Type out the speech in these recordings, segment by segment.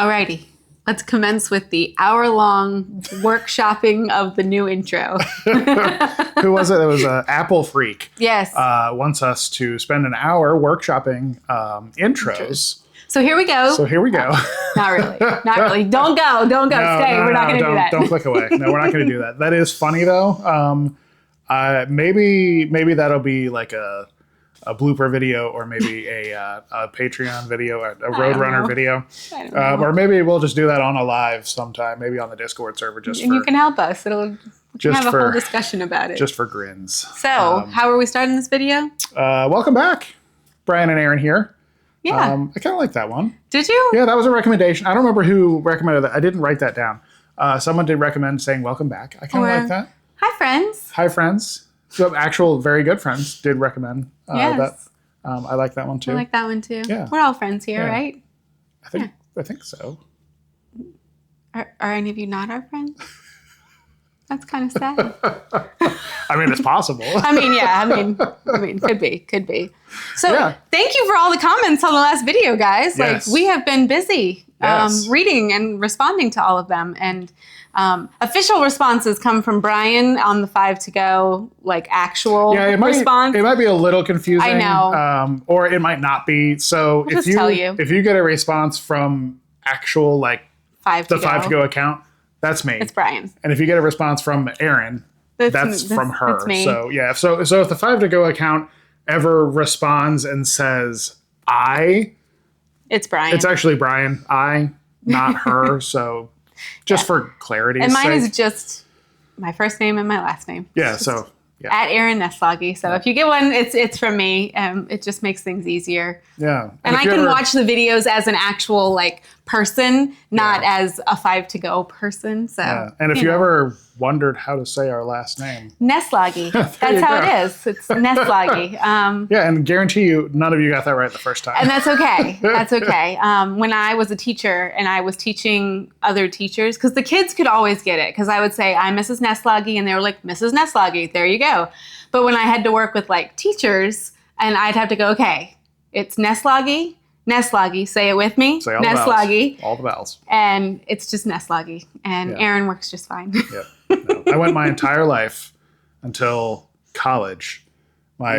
Alrighty. Let's commence with the hour-long workshopping of the new intro. Who was it? It was Apple Freak. Yes. Wants us to spend an hour workshopping intros. So here we go. Not really. Not really. Don't go. Don't go. No, Stay. We're not going to do that. Don't click away. No, we're not going to do that. That is funny, though. Maybe that'll be like a blooper video, or maybe a Patreon video, a Roadrunner video. I don't know. Or maybe we'll just do that on a live sometime, maybe on the Discord server. You can help us. We can have a whole discussion about it. Just for grins. So, how are we starting this video? Welcome back. Brian and Erin here. Yeah. I kind of like that one. Did you? Yeah, that was a recommendation. I don't remember who recommended that. I didn't write that down. Someone did recommend saying welcome back. I kind of like that. Hi, friends. Hi, friends. So actual very good friends did recommend yes. that. I like that one too. I like that one too. Yeah. We're all friends here, right? I think so. Are any of you not our friends? That's kind of sad. I mean, it's possible. I mean, could be. So thank you for all the comments on the last video, guys. Yes. Like, we have been busy Yes. reading and responding to all of them. And official responses come from Brian on the 5 to go, like actual response. It might be a little confusing. I know. Or it might not be. So We'll just tell you. If you get a response from actual, like, 5 the 5 to go account, that's me. It's Brian. And if you get a response from Erin, that's from her. That's me. So yeah. So if the 5 to go account ever responds and says I, it's Brian. It's actually Brian. I, not her. So just for clarity. And mine is just my first name and my last name. Yeah. So yeah. At Erin Nestlagi. So if you get one, it's from me. It just makes things easier. Yeah. And I can watch the videos as an actual person, not as a 5 to go person. So And if you ever wondered how to say our last name, Nestlagi. That's how it is. It's Nestlagi. And guarantee you none of you got that right the first time. And that's okay. That's okay. When I was a teacher and I was teaching other teachers, because the kids could always get it, because I would say, I'm Mrs. Nestlagi, and they were like, Mrs. Nestlagi, there you go. But when I had to work with teachers, and I'd have to go, okay, it's Nestlagi, say it with me. Say all Nestlagi. The vowels. All the vowels. And it's just Nestlagi. And Erin works just fine. Yep. No. I went my entire life until college. My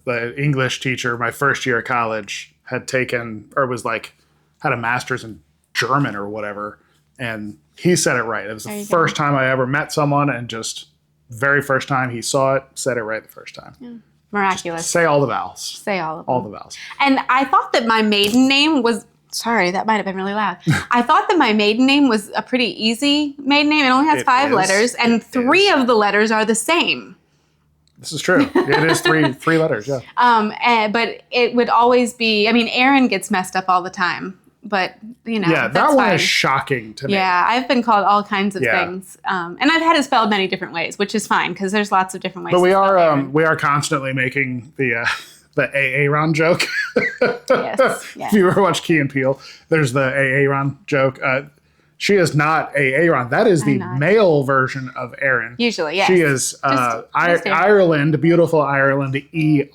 the English teacher, my first year of college, had taken, or was had a master's in German or whatever, and he said it right. It was the first time I ever met someone, and just very first time he saw it, said it right the first time. Yeah. Miraculous. Just say all the vowels. Say all of them. All the vowels. And I thought that my maiden name was, sorry, that might have been really loud. I thought that my maiden name was a pretty easy maiden name. It only has 5 letters, and 3 of the letters are the same. This is true. It is three letters, yeah. But it would always be, Erin gets messed up all the time. But, Yeah, that one is shocking to me. Yeah, I've been called all kinds of things. And I've had it spelled many different ways, which is fine, because there's lots of different ways. But we are constantly making the Aaron joke. Yes. If you ever watch Key and Peele, there's the Aaron joke. She is not Aaron. That is the male version of Erin. Usually, yes. She is Ireland, beautiful Ireland, Erin.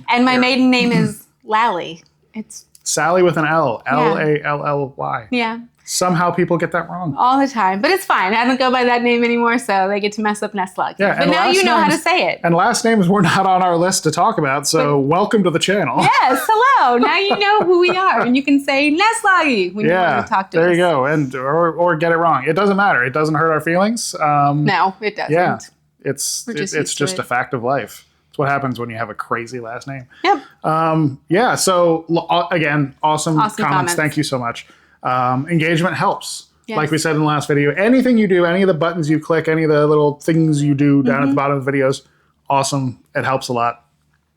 And my maiden name is Lally. It's Sally with an L. Lally. Yeah. Somehow people get that wrong. All the time. But it's fine. I don't go by that name anymore, so they get to mess up Nestlagi. Yeah, but now you know how to say it. And last names were not on our list to talk about, so welcome to the channel. Yes, hello. Now you know who we are, and you can say Nestlagi when you want to talk to us. There you go. And or get it wrong. It doesn't matter. It doesn't hurt our feelings. No, it doesn't. Yeah, it's just a fact of life. It's what happens when you have a crazy last name. Yep. So again, awesome comments. Thank you so much. Engagement helps. Yes. Like we said in the last video, anything you do, any of the buttons you click, any of the little things you do down at the bottom of the videos, awesome. It helps a lot.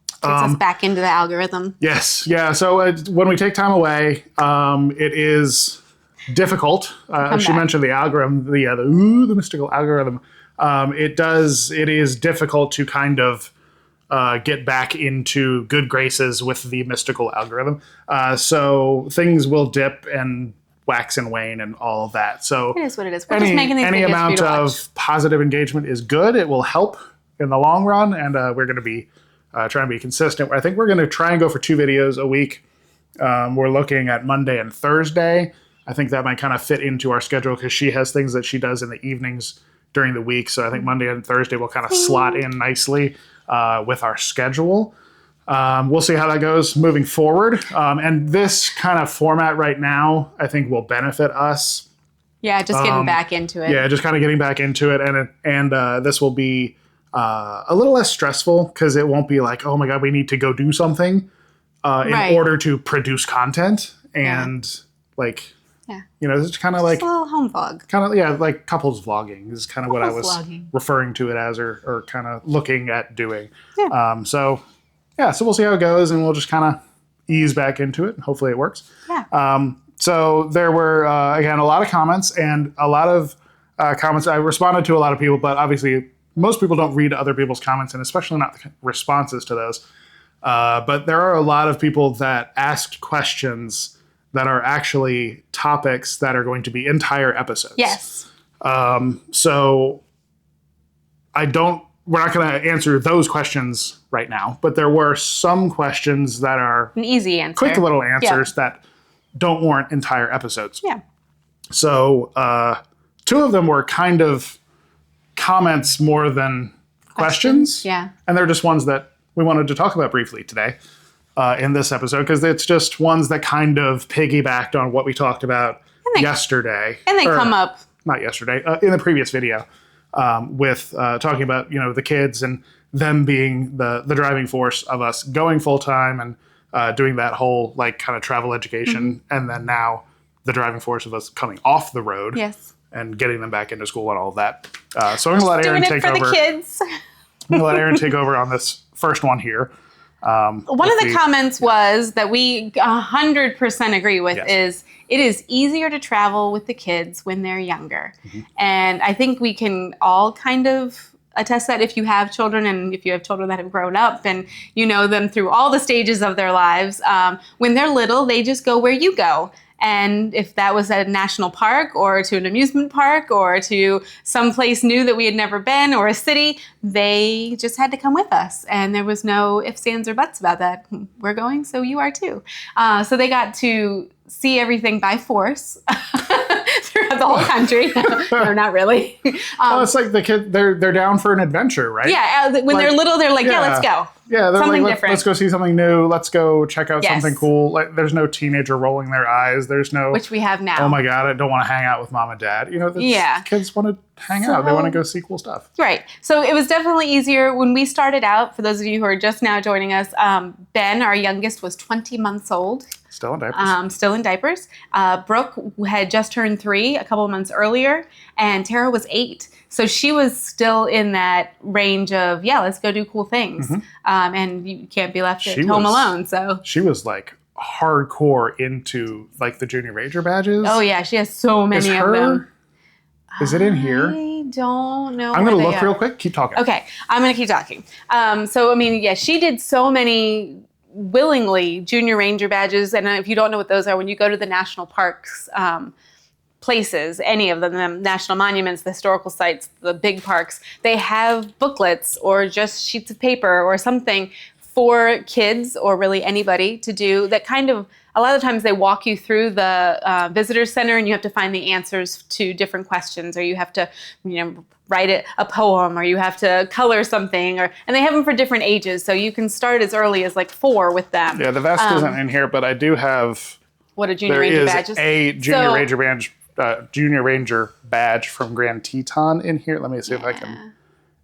Gets us back into the algorithm. Yes. Yeah. So when we take time away, it is difficult. She mentioned the algorithm, the mystical algorithm. It is difficult to kind of get back into good graces with the mystical algorithm. So things will dip and wax and wane and all of that. So it is what it is. We're just making these any videos amount of positive engagement is good. It will help in the long run, and we're going to be trying to be consistent. I think we're going to try and go for 2 videos a week. We're looking at Monday and Thursday. I think that might kind of fit into our schedule because she has things that she does in the evenings during the week. So I think Monday and Thursday will kind of slot in nicely with our schedule. We'll see how that goes moving forward. And this kind of format right now, I think will benefit us. Yeah, just getting back into it. Yeah, just kind of getting back into it. And this will be a little less stressful because it won't be like, oh my God, we need to go do something in order to produce content. And it's kind of like a little home vlog. Kind of, like couples vlogging is kind of what I was referring to it as or kind of looking at doing. Yeah. So we'll see how it goes and we'll just kind of ease back into it. Hopefully it works. Yeah. So there were, again, a lot of comments and a lot of comments. I responded to a lot of people, but obviously most people don't read other people's comments and especially not the responses to those. But there are a lot of people that asked questions that are actually topics that are going to be entire episodes. Yes. So we're not going to answer those questions right now, but there were some questions that are an easy answer, quick little answers that don't warrant entire episodes. Yeah. So two of them were kind of comments more than questions. Yeah. And they're just ones that we wanted to talk about briefly today. In this episode, because it's just ones that kind of piggybacked on what we talked about yesterday. And they come up. Not yesterday, in the previous video, with talking about, the kids and them being the driving force of us going full-time and doing that whole, kind of travel education. Mm-hmm. And then now the driving force of us coming off the road. Yes. And getting them back into school and all of that. So I'm going to let Erin take over. Doing it for the kids. I'm going to let Erin take over on this first one here. One of the comments was that we 100% agree with is it is easier to travel with the kids when they're younger. Mm-hmm. And I think we can all kind of attest that if you have children and if you have children that have grown up and you know them through all the stages of their lives, when they're little, they just go where you go. And if that was at a national park or to an amusement park or to some place new that we had never been or a city, they just had to come with us. And there was no ifs, ands, or buts about that. We're going, so you are too. So they got to see everything by force throughout the whole country. No, not really. Well, it's like the kid, they're down for an adventure, right? Yeah, when they're little, they're like, let's go. Yeah, they're something like, different. Let's go see something new. Let's go check out something cool. Like, there's no teenager rolling their eyes. There's no... Which we have now. Oh my God, I don't want to hang out with mom and dad. Kids want to hang out. They want to go see cool stuff. Right. So it was definitely easier when we started out. For those of you who are just now joining us, Ben, our youngest, was 20 months old. Still in diapers. Brooke had just turned 3 a couple of months earlier, and Tara was 8. So she was still in that range of, let's go do cool things. Mm-hmm. And you can't be left at home alone. So she was like hardcore into like the Junior Ranger badges. Oh yeah, she has so many of them. Is it in here? I don't know. I'm going to look real quick. Keep talking. Okay, I'm going to keep talking. She did so many willingly Junior Ranger badges. And if you don't know what those are, when you go to the national parks, places, any of them, national monuments, the historical sites, the big parks, they have booklets or just sheets of paper or something for kids or really anybody to do that kind of, a lot of times they walk you through the visitor center and you have to find the answers to different questions, or you have to, write a poem, or you have to color something, and they have them for different ages. So you can start as early as 4 with them. Yeah, the vest isn't in here, but I do have... What a Junior Ranger badge is. There is a Junior Ranger badge from Grand Teton in here. Let me see if I can...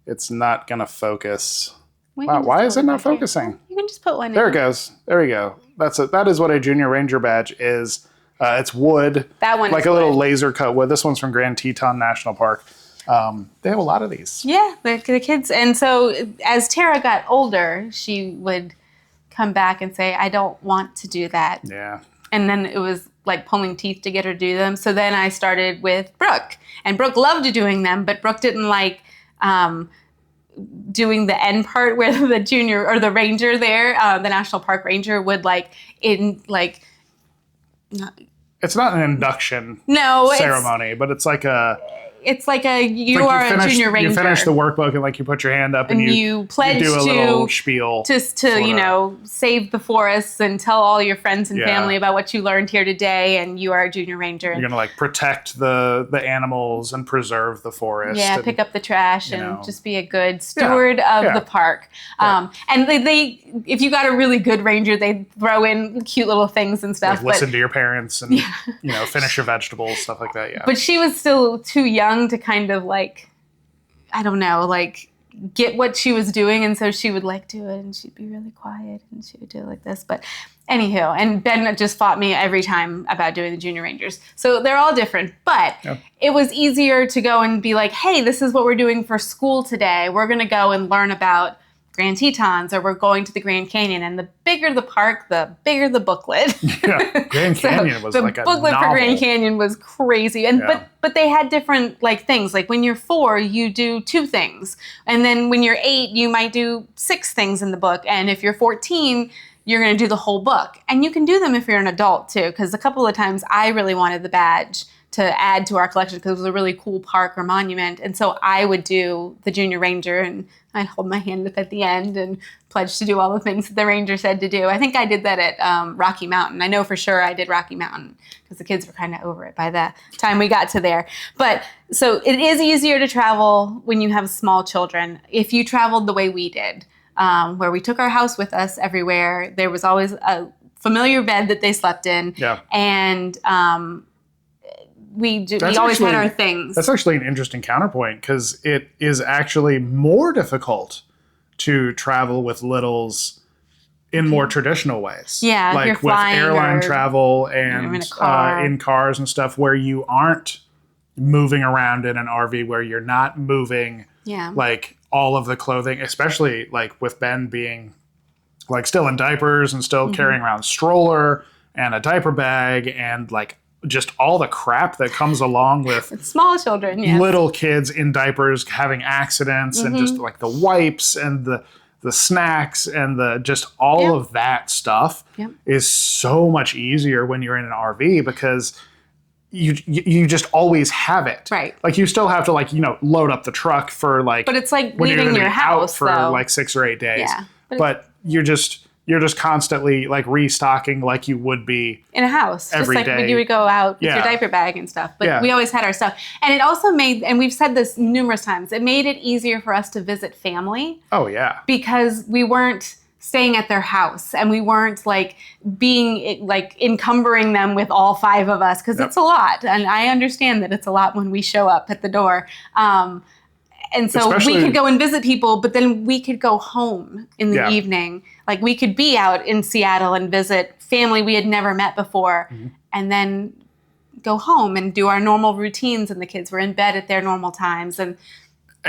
It's not going to focus. Wow, why is it not focusing? You can just put one in. There it goes. There we go. That is what a Junior Ranger badge is. It's wood. That one like a little laser cut wood. This one's from Grand Teton National Park. They have a lot of these. Yeah, the kids. And so as Tara got older, she would come back and say, I don't want to do that. Yeah. And then it was like pulling teeth to get her to do them. So then I started with Brooke. And Brooke loved doing them, but Brooke didn't like doing the end part where the junior or the ranger there, the National Park Ranger would it's not an induction ceremony, but it's like a... it's like a Like a junior ranger. You finish the workbook and like you put your hand up and you pledge do a little spiel. Just to, save the forests and tell all your friends and family about what you learned here today, and you are a junior ranger. You're going to like protect the animals and preserve the forest. Yeah, and pick up the trash and just be a good steward of the park. Yeah. And they, if you got a really good ranger, they throw in cute little things and stuff. Like listen to your parents and, finish your vegetables, stuff like that, yeah. But she was still too young to kind of like, I don't know, like get what she was doing. And so she would like do it and she'd be really quiet and she would do it like this. But anywho, and Ben just fought me every time about doing the junior rangers. So they're all different, but it was easier to go and be like, hey, this is what we're doing for school today. We're going to go and learn about Grand Tetons, or we're going to the Grand Canyon. And the bigger the park, the bigger the booklet. Yeah, Grand Canyon was like a novel. The booklet for Grand Canyon was crazy. And but they had different like things. Like when you're 4, you do 2 things. And then when you're 8, you might do 6 things in the book. And if you're 14, you're going to do the whole book. And you can do them if you're an adult too. Because a couple of times I really wanted the badge to add to our collection because it was a really cool park or monument. And so I would do the junior ranger and I'd hold my hand up at the end and pledge to do all the things that the ranger said to do. I think I did that at Rocky Mountain. I know for sure I did Rocky Mountain because the kids were kind of over it by the time we got to there. But so it is easier to travel when you have small children. If you traveled the way we did, where we took our house with us everywhere, there was always a familiar bed that they slept in. Yeah. And we always had our things. That's actually an interesting counterpoint because it is actually more difficult to travel with littles in more traditional ways. Yeah, like you're with flying airline travel and in cars and stuff where you aren't moving around in an RV, where you're not moving like all of the clothing, especially like with Ben being like still in diapers and still carrying around a stroller and a diaper bag and like just all the crap that comes along with small children, little kids in diapers having accidents and just like the wipes and the snacks and the just all of that stuff is so much easier when you're in an RV because you just always have it. Right. Like you still have to like, load up the truck for like, but it's like leaving your house for like 6 or 8 days. Yeah. But you're just constantly like restocking like you would be in a house, every just like day. when you would go out with your diaper bag and stuff. But we always had our stuff. And it also made, and we've said this numerous times, it made it easier for us to visit family. Oh, yeah. Because we weren't staying at their house and we weren't like being like encumbering them with all 5 of us because it's a lot. And I understand that it's a lot when we show up at the door. And so we could go and visit people, but then we could go home in the evening. Like we could be out in Seattle and visit family we had never met before and then go home and do our normal routines. And the kids were in bed at their normal times. And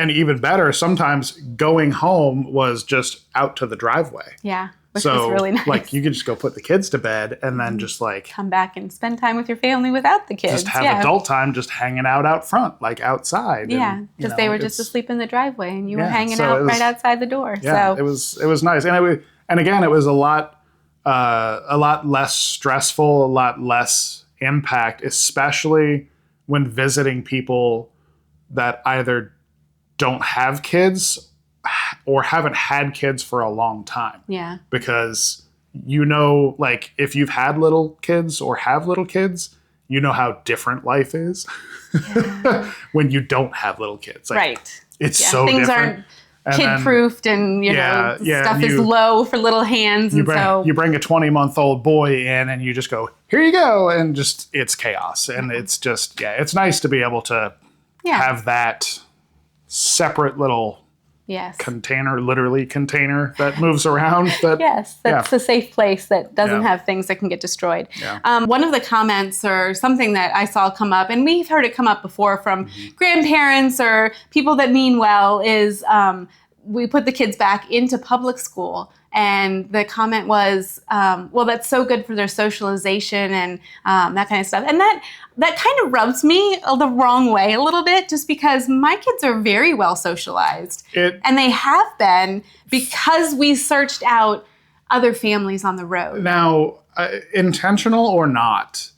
even better, sometimes going home was just out to the driveway. Yeah. Which was really nice. Like you could just go put the kids to bed and then just like come back and spend time with your family without the kids. Just have adult time, just hanging out front, like outside. Yeah, because they were just asleep in the driveway and you were hanging out right outside the door. Yeah, so it was nice, and again, it was a lot less stressful, a lot less impact, especially when visiting people that either don't have kids or haven't had kids for a long time. Yeah. Because like if you've had little kids or have little kids, you know how different life is when you don't have little kids. Like, right. It's so things different. Things aren't kid-proofed and, stuff is low for little hands. You bring a 20-month-old boy in and you just go, here you go. And just, it's chaos. And it's just, it's nice to be able to have that separate little container that moves around. That's a safe place that doesn't have things that can get destroyed. Yeah. One of the comments or something that I saw come up, and we've heard it come up before from grandparents or people that mean well, is we put the kids back into public school. And the comment was, well, that's so good for their socialization and that kind of stuff. And that kind of rubs me the wrong way a little bit, just because my kids are very well socialized. And they have been because we searched out other families on the road. Now, intentional or not,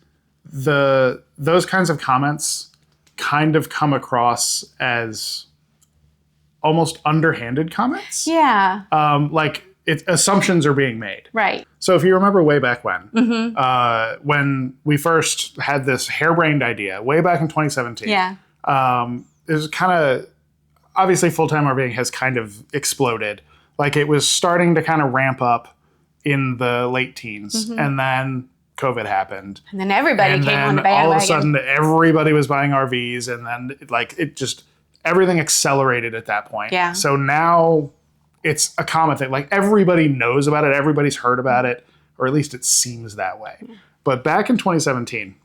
those kinds of comments kind of come across as almost underhanded comments. Yeah. Assumptions are being made. Right. So if you remember way back when we first had this harebrained idea, way back in 2017, Yeah. it was kind of, obviously full-time RVing has kind of exploded. Like it was starting to kind of ramp up in the late teens, and then COVID happened. And then everybody came on the bandwagon. All of a sudden everybody was buying RVs, and then everything accelerated at that point. Yeah. So now it's a common thing. Like everybody knows about it. Everybody's heard about it, or at least it seems that way. But back in 2017,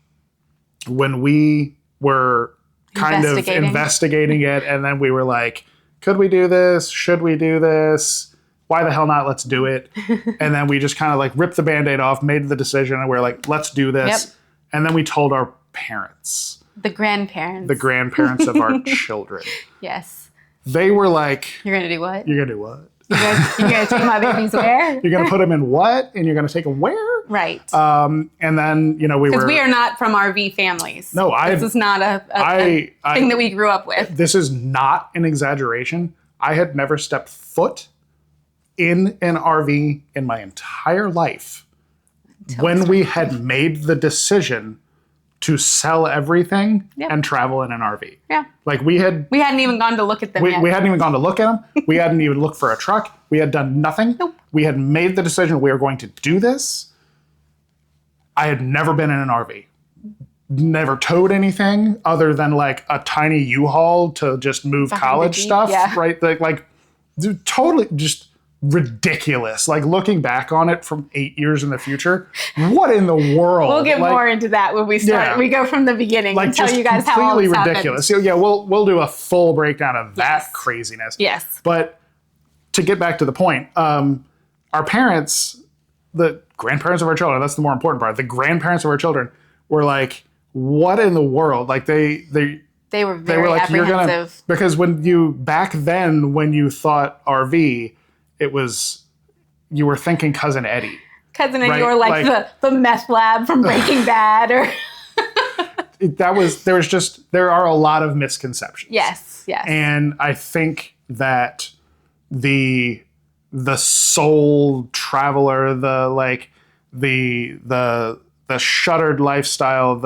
when we were kind of investigating it, and then we were like, could we do this? Should we do this? Why the hell not? Let's do it. And then we just kind of like ripped the Band-Aid off, made the decision, and we are like, let's do this. Yep. And then we told our parents. The grandparents. The grandparents of our children. Yes. They were like, you're going to do what? You're going to do what? You're going to take my babies where? You're going to put them in what? And you're going to take them where? Right. And then, because we are not from RV families. No, this is not a thing that we grew up with. This is not an exaggeration. I had never stepped foot in an RV in my entire life when we had made the decision to sell everything and travel in an RV. Yeah. Like we hadn't even gone to look at them yet. We hadn't even gone to look at them. We hadn't even looked for a truck. We had done nothing. Nope. We had made the decision we were going to do this. I had never been in an RV. Never towed anything other than like a tiny U-Haul to just move college stuff. Yeah. Right? Like dude, totally just ridiculous. Like looking back on it from 8 years in the future, what in the world? We'll get more into that when we start. Yeah. We go from the beginning and tell you guys how all this ridiculous. So yeah, we'll do a full breakdown of that craziness. Yes. But to get back to the point, our parents, the grandparents of our children, that's the more important part. The grandparents of our children were like, what in the world? Like they were very apprehensive. Because when you thought RV, it was, you were thinking Cousin Eddie. Cousin Eddie, or like the meth lab from Breaking Bad, or there are a lot of misconceptions. Yes. And I think that the soul traveler, the shuttered lifestyle,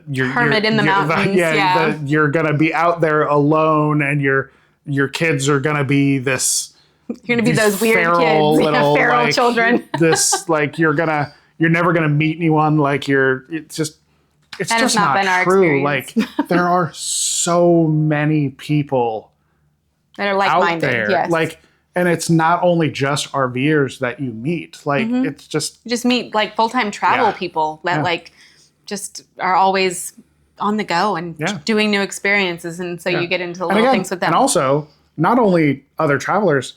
you're hermit in the mountains. You're gonna be out there alone, and your kids are gonna be this. You're gonna be those weird kids, feral children. You're never gonna meet anyone. Like it's just not true. Like there are so many people that are like-minded. Out there. Yes. And it's not only just RVers that you meet. It's just you just meet like full-time travel people that just are always on the go and doing new experiences, and so you get into little things with them. And also, not only other travelers,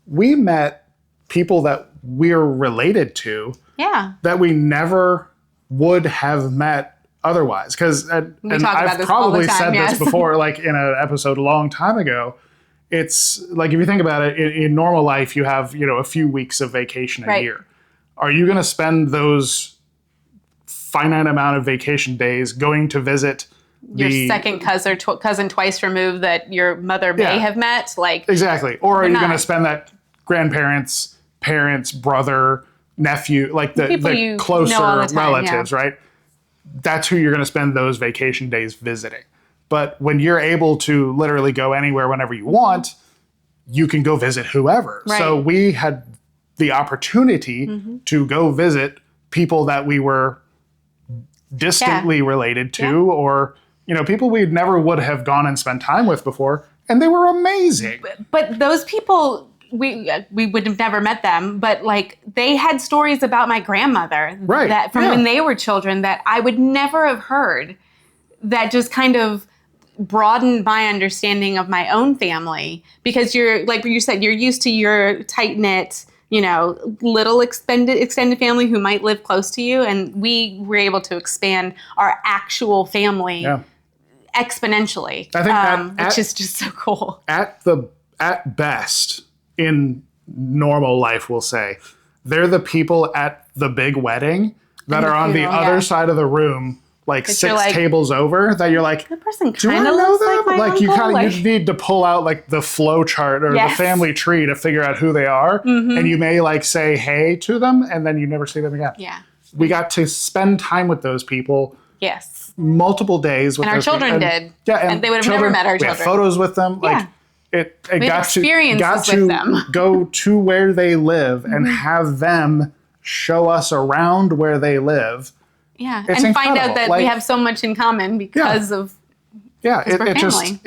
we met people that we're related to that we never would have met otherwise. Because I've probably said this before, like in an episode a long time ago. It's like, if you think about it, in normal life, you have, a few weeks of vacation a year. Are you going to spend those finite amount of vacation days going to visit your second cousin twice removed that your mother may have met? Exactly. Or are you going to spend that grandparents, parents, brother, nephew, like the closer relatives, right? That's who you're going to spend those vacation days visiting. But when you're able to literally go anywhere whenever you want, you can go visit whoever. Right. So we had the opportunity to go visit people that we were distantly related to, or people we never would have gone and spent time with before, and they were amazing. But those people, we would have never met them, but they had stories about my grandmother that from when they were children that I would never have heard, that just kind of broadened my understanding of my own family, because you're, like you said, you're used to your tight-knit, little extended family who might live close to you, and we were able to expand our actual family exponentially. I think which is just so cool. At best, in normal life, we'll say, they're the people at the big wedding that are on the other side of the room like But 6 you're like, tables over that you're like, that person do I kind of know looks them? like my Like you uncle. you need to pull out like the flow chart or Yes. the family tree to figure out who they are. And you may like say hey to them and then you never see them again. Yeah. We got to spend time with those people. Yes. Multiple days with And our those people. children did. Yeah, And they would have never met our We children. had photos with them. Yeah. Like it We had got experiences to with them. go to where they live and have them show us around where they live. Yeah. It's and find out incredible. that Like, we have so much in common because of yeah, we're it just family.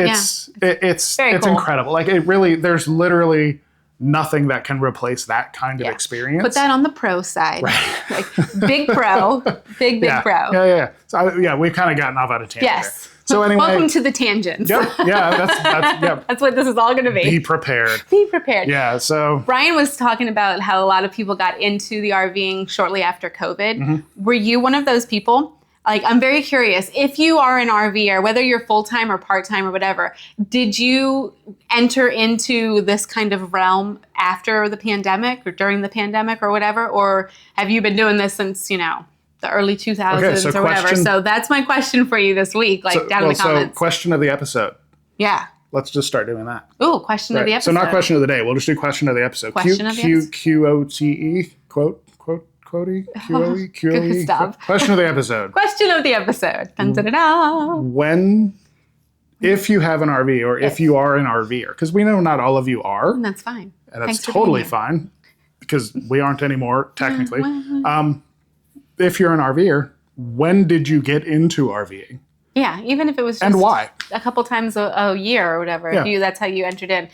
it's Very cool. incredible. Like it really, there's literally nothing that can replace that kind of experience. Put that on the pro side. Right. Like big pro, big pro. Yeah. So we've kind of gotten off on a tangent. Yes. There. So anyway, welcome to the tangents. Yep. Yeah. That's That's what this is all going to be. Be prepared. Be prepared. Yeah. So Brian was talking about how a lot of people got into the RVing shortly after COVID. Were you one of those people? Like, I'm very curious. If you are an RVer, whether you're full-time or part-time or whatever, did you enter into this kind of realm after the pandemic or during the pandemic or whatever? Or have you been doing this since, the early 2000s or whatever? So that's my question for you this week, down in the comments. So question of the episode. Yeah. Let's just start doing that. Ooh, question of the episode. So not question of the day. We'll just do question of the episode. Question of the episode. QOTE, QotE, QOE, QOE. Stop. Question of the episode. Question of the episode. Dun, dun, dun, dun. If you have an RV or if you are an RVer, because we know not all of you are. And that's fine. And that's totally fine because we aren't anymore, technically. If you're an RVer, when did you get into RVing? Yeah, even if it was just and why? A couple times a year or whatever. Yeah. That's how you entered in.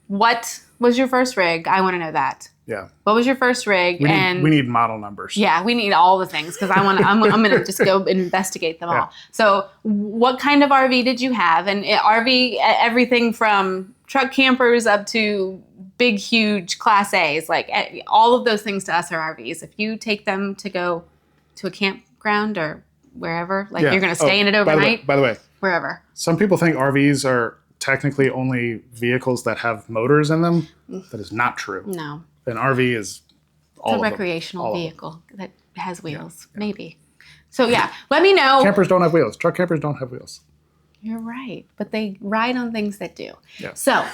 What was your first rig? I want to know that. Yeah. What was your first rig? We need model numbers. Yeah, we need all the things because I'm gonna just go and investigate them all. So, what kind of RV did you have? And RV, everything from truck campers up to big, huge Class A's. Like all of those things to us are RVs. If you take them to go to a campground or wherever, you're gonna stay in it overnight. By the way, wherever. Some people think RVs are technically only vehicles that have motors in them. That is not true. No. An RV is all a recreational vehicle that has wheels, maybe. So let me know. Campers don't have wheels. Truck campers don't have wheels. You're right, but they ride on things that do. Yeah. So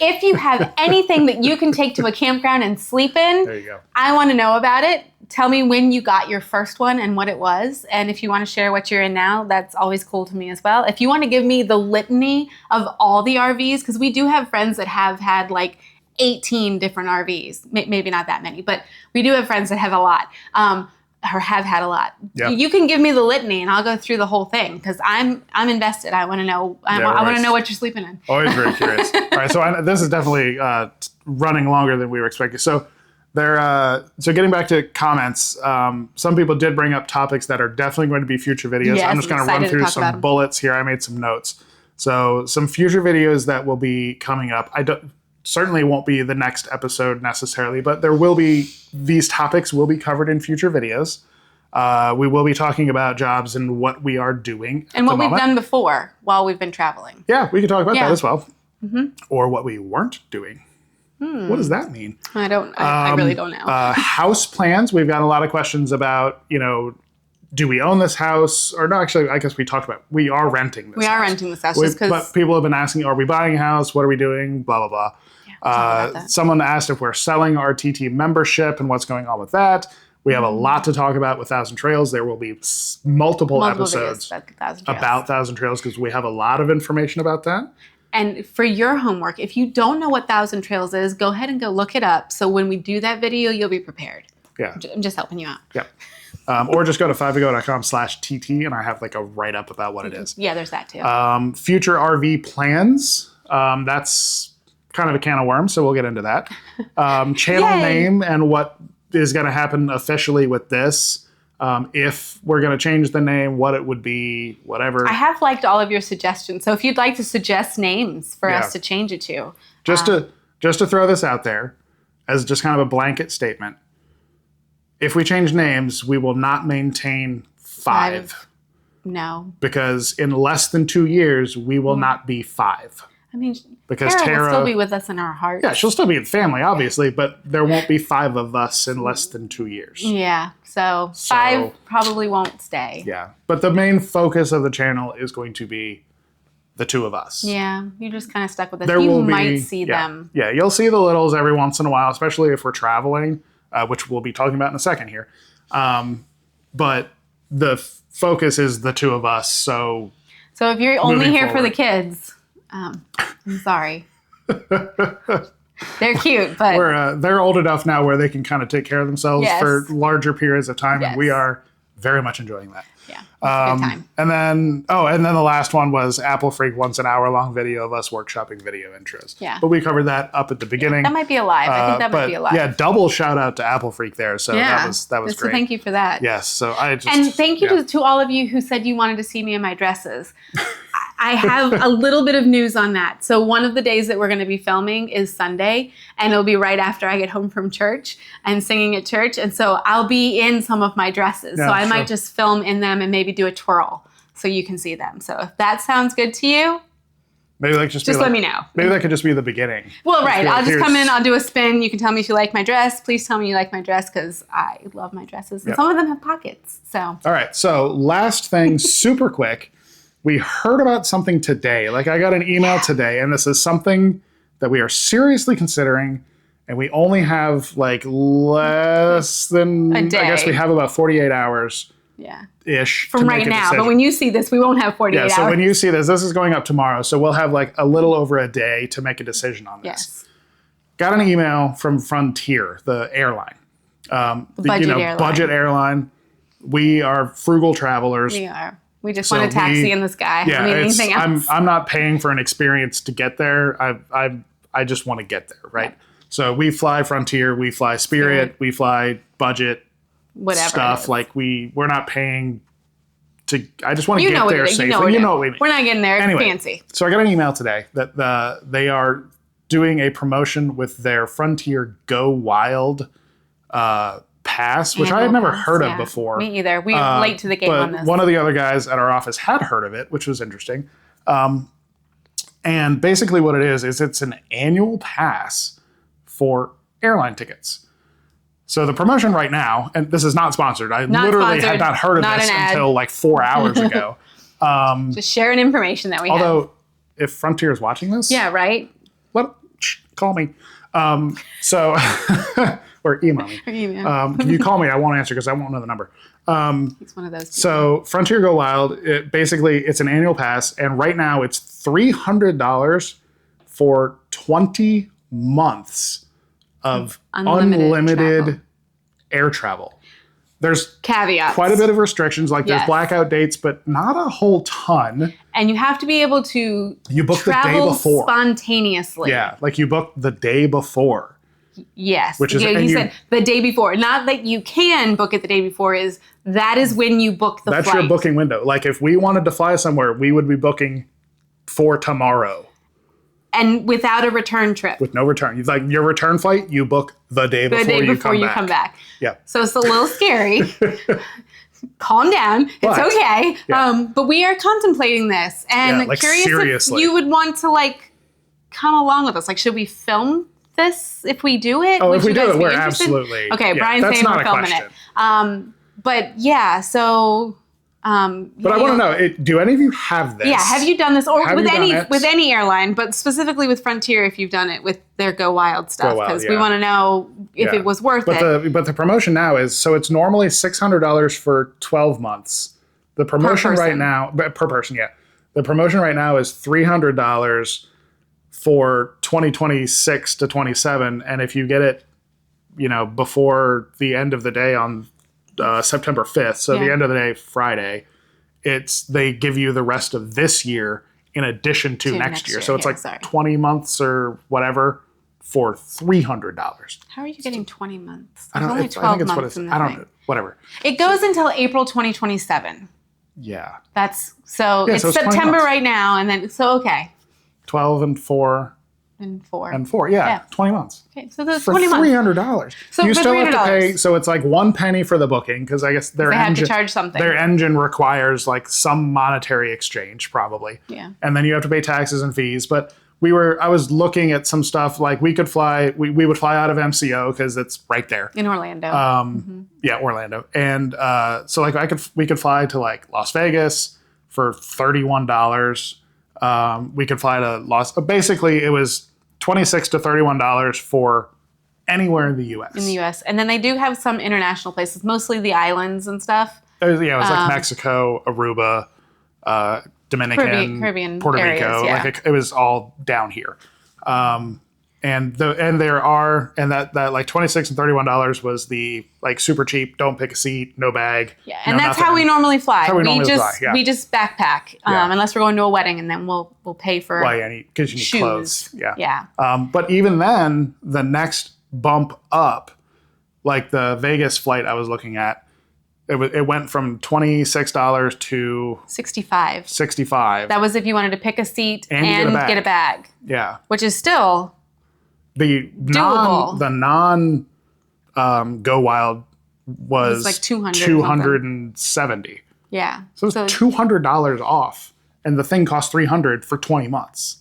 if you have anything that you can take to a campground and sleep in, there you go. I want to know about it. Tell me when you got your first one and what it was. And if you want to share what you're in now, that's always cool to me as well. If you want to give me the litany of all the RVs, because we do have friends that have had 18 different RVs. Maybe not that many, but we do have friends that have a lot, or have had a lot. Yeah. You can give me the litany and I'll go through the whole thing because I'm invested. I want to know. I want to know what you're sleeping in. Always very curious. All right, so this is definitely running longer than we were expecting. So so getting back to comments, some people did bring up topics that are definitely going to be future videos. Yes, I'm just going to run through some bullets here. I made some notes. So some future videos that will be coming up. Certainly won't be the next episode necessarily, but these topics will be covered in future videos. We will be talking about jobs and what we are doing and what we've done before while we've been traveling. Yeah, we can talk about that as well. Or what we weren't doing. What does that mean? I really don't know. House plans. We've got a lot of questions about, do we own this house? Or no, actually, I guess we talked about we are renting this house. We are renting this house. But people have been asking, are we buying a house? What are we doing? Blah, blah, blah. Someone asked if we're selling our TT membership and what's going on with that. We have a lot to talk about with Thousand Trails. There will be multiple episodes about Thousand Trails because we have a lot of information about that. And for your homework, if you don't know what Thousand Trails is, go ahead and go look it up. So when we do that video, you'll be prepared. Yeah. I'm just helping you out. Yeah. Or just go to 5ago.com/TT and I have a write-up about what it is. Yeah, there's that too. Future RV plans. That's kind of a can of worms, so we'll get into that. Channel name and what is going to happen officially with this. If we're going to change the name, what it would be, whatever. I have liked all of your suggestions, so if you'd like to suggest names for us to change it to. Just to throw this out there as just kind of a blanket statement. If we change names, we will not maintain 5. No. Because in less than 2 years, we will not be 5. I mean, because Tara will still be with us in our hearts. Yeah, she'll still be in family, obviously, but there won't be 5 of us in less than 2 years. Yeah, so 5 probably won't stay. Yeah, but the main focus of the channel is going to be the 2 of us. Yeah, you're just kind of stuck with us. There You might see them. Yeah, you'll see the littles every once in a while, especially if we're traveling, which we'll be talking about in a second here. But the focus is the 2 of us, so if you're only here for the kids, I'm sorry. They're cute, but they're old enough now where they can kind of take care of themselves for larger periods of time, and we are very much enjoying that. Yeah, good time. And then the last one was Apple Freak wants an hour-long video of us workshopping video intros. Yeah. But we covered that up at the beginning. That might be alive. I think that might be alive. Yeah, double shout out to Apple Freak there. So that was great. So thank you for that. Yes. So and thank you to all of you who said you wanted to see me in my dresses. I have a little bit of news on that. So one of the days that we're going to be filming is Sunday, and it'll be right after I get home from church and singing at church. And so I'll be in some of my dresses. Yeah, so I might just film in them and maybe do a twirl so you can see them. So if that sounds good to you, maybe that just let me know. Maybe that could just be the beginning. Well, right. I'll just come in. I'll do a spin. You can tell me if you like my dress. Please tell me you like my dress because I love my dresses. And some of them have pockets. So. All right. So last thing, super quick. We heard about something today. Like I got an email today, and this is something that we are seriously considering, and we only have like less than a day. I guess we have about 48 hours. Yeah. Ish. From right now. But when you see this, we won't have 48 hours. Yeah, so when you see this is going up tomorrow. So we'll have like a little over a day to make a decision on this. Yes. Got an email from Frontier, the airline. Budget airline. We are frugal travelers. We are. We just want a taxi in the sky. Yeah, I mean, anything else. I'm not paying for an experience to get there. I just want to get there, right? Yeah. So we fly Frontier, we fly Spirit, we fly budget, whatever stuff. Like we're not paying to. I just want to get there safely. You know what we mean. We're not getting there anyway, fancy. So I got an email today that they are doing a promotion with their Frontier GoWild Pass, which I had never heard of before. Me either. We were late to the game on this. One of the other guys at our office had heard of it, which was interesting. And basically what it is it's an annual pass for airline tickets. So the promotion right now, and this is not sponsored. I literally had not heard of this until like 4 hours ago. Just sharing information that we have. Although, if Frontier is watching this. Yeah, right? Call me. Or email me. Can you call me? I won't answer because I won't know the number. It's one of those people. So Frontier Go Wild, it's an annual pass, and right now it's $300 for 20 months of unlimited air travel. There's caveats. Quite a bit of restrictions, like there's blackout dates, but not a whole ton. And you have to be able to book the day before spontaneously. Yeah, like you book the day before. Yes. Which is, he said the day before. Not that you can book it the day before, that is when you book the flight. That's your booking window. Like if we wanted to fly somewhere, we would be booking for tomorrow. And without a return trip. With no return. Like your return flight, you book the day before you come back. Yeah. So it's a little scary. Calm down. It's okay. Yeah. But we are contemplating this. And curious seriously. If you would want to come along with us. Like, should we film this if we do it? Oh, if we do it, we're absolutely. Okay, Brian's saying we're filming it. But yeah, so. But I want to know, do any of you have this? Yeah, have you done this? Or with any airline, but specifically with Frontier if you've done it with their Go Wild stuff. Because we want to know if it was worth it. But the promotion now is, so it's normally $600 for 12 months. The promotion right now, per person, yeah. The promotion right now is $300 for 2026 to 27, and if you get it, before the end of the day on September 5th, so the end of the day, Friday, they give you the rest of this year in addition to next year. So it's 20 months or whatever for $300. How are you getting 20 months? There's only 12 months. I don't know. Whatever. It goes until April 2027. Yeah. It's September right now, and then okay. 12 and 4. And 4. And 4, yeah. 20 months. Okay, so that's for 20 months. $300. So you still have to pay, so it's like 1 penny for the booking, because I guess they have to charge something. Their engine requires some monetary exchange, probably. Yeah. And then you have to pay taxes and fees. But I was looking at some stuff like we would fly out of MCO because it's right there in Orlando. Yeah, Orlando. And so like we could fly to like Las Vegas for $31. We could fly to basically it was $26 to $31 for anywhere in the U.S. In the U.S. And then they do have some international places, mostly the islands and stuff. It was like Mexico, Aruba, Dominican, Caribbean Puerto areas, Rico. yeah. Like it was all down here. And that like $26 and $31 was the like super cheap, don't pick a seat, no bag. Yeah, and that's how we normally fly. We just backpack, unless we're going to a wedding, and then we'll pay for because you need shoes. Clothes. Yeah. Yeah. But even then, the next bump up, like the Vegas flight I was looking at, it went from $26 to $65. That was if you wanted to pick a seat and get a bag. Yeah. Which is still doable. The non GoWild was like 270. Yeah. So it's $200 off, and the thing cost $300 for 20 months.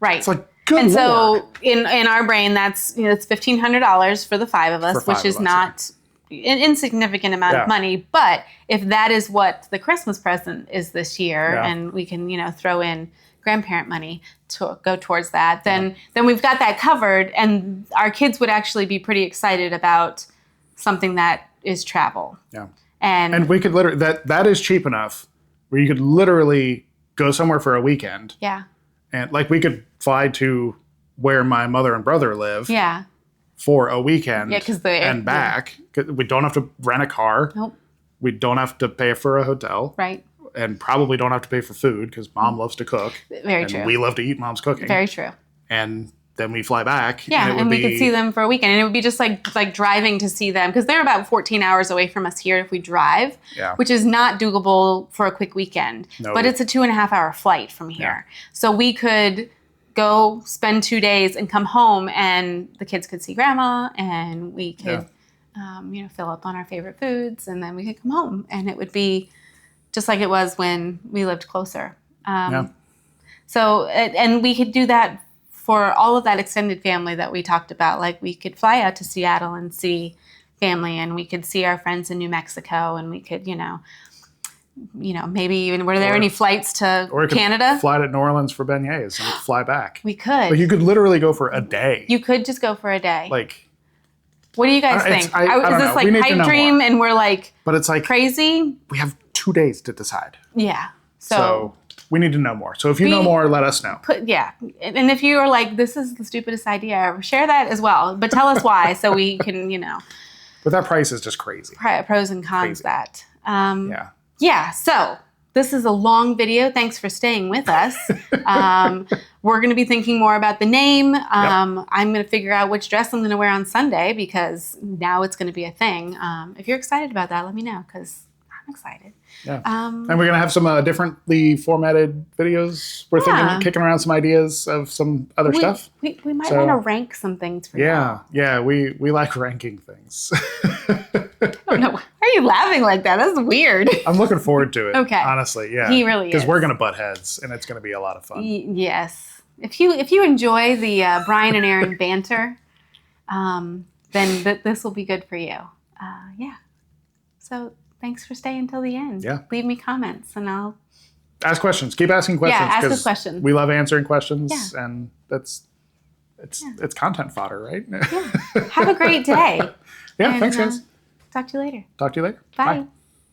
Right. It's like good and Lord. So in our brain, it's $1,500 for the 5 of us, which is not an insignificant amount of money. But if that is what the Christmas present is this year, and we can throw in grandparent money to go towards that, then we've got that covered, and our kids would actually be pretty excited about something that is travel. Yeah. And we could literally that is cheap enough where you could literally go somewhere for a weekend. Yeah. And like we could fly to where my mother and brother live. Yeah. For a weekend. Yeah, and back. We don't have to rent a car. Nope. We don't have to pay for a hotel. Right. And probably don't have to pay for food because Mom loves to cook. Very true. And we love to eat Mom's cooking. Very true. And then we fly back. Yeah, and we could see them for a weekend. And it would be just like driving to see them, because they're about 14 hours away from us here if we drive, which is not doable for a quick weekend. No. But it's a 2.5-hour flight from here. Yeah. So we could go spend 2 days and come home, and the kids could see grandma, and we could fill up on our favorite foods, and then we could come home. And it would be just like it was when we lived closer. So, and we could do that for all of that extended family that we talked about. Like we could fly out to Seattle and see family, and we could see our friends in New Mexico, and we could, maybe even, were there any flights to Canada? Fly to New Orleans for beignets and fly back. We could. Like you could literally go for a day. You could just go for a day. Like, what do you guys think? Is this like pipe dream and we're like, but it's like crazy? We have 2 days to decide. Yeah. So we need to know more. So if you know more, let us know. And if you are like, this is the stupidest idea ever, share that as well. But tell us why, so we can, But that price is just crazy. Pros and cons that. Yeah, so this is a long video. Thanks for staying with us. We're going to be thinking more about the name. I'm going to figure out which dress I'm going to wear on Sunday, because now it's going to be a thing. If you're excited about that, let me know, because I'm excited. Yeah. And we're going to have some differently formatted videos. We're kicking around some ideas of some other stuff. We might want to rank some things for you. Yeah, we like ranking things. I don't know. Why are you laughing like that? That's weird. I'm looking forward to it. Okay. Honestly, yeah. He really is. Because we're going to butt heads, and it's going to be a lot of fun. Yes. If you enjoy the Brian and Erin banter, then this will be good for you. So thanks for staying till the end. Yeah. Leave me comments, and I'll ask questions. Keep asking questions. Yeah, ask us questions. We love answering questions, and it's content fodder, right? Yeah. Have a great day. Thanks, guys. Talk to you later. Talk to you later. Bye. Bye.